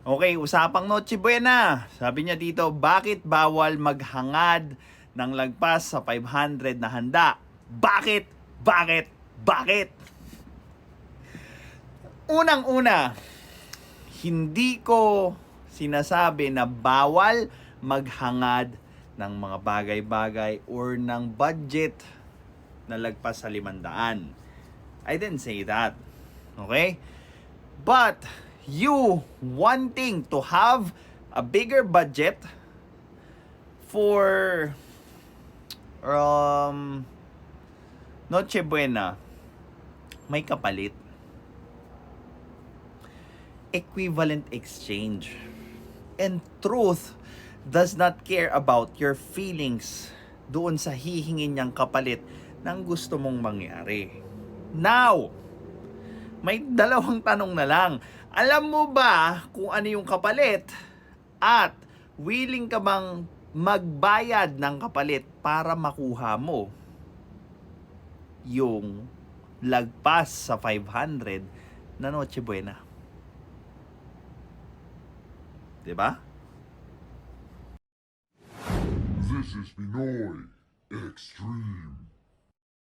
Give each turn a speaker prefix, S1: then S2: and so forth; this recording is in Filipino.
S1: Okay, usapang Noche Buena. Sabi niya dito, bakit bawal maghangad ng lagpas sa 500 na handa? Bakit? Bakit? Bakit? Unang-una, hindi ko sinasabi na bawal maghangad ng mga bagay-bagay or ng budget na lagpas sa 500. I didn't say that. Okay? But you wanting to have a bigger budget for Noche Buena, may kapalit. Equivalent exchange. And truth does not care about your feelings doon sa hihingin niyang kapalit ng gusto mong mangyari. Now, may dalawang tanong na lang. Alam mo ba kung ano yung kapalit? At willing ka bang magbayad ng kapalit para makuha mo yung lagpas sa 500 na Noche Buena? Diba?
S2: This is Pinoy Extreme.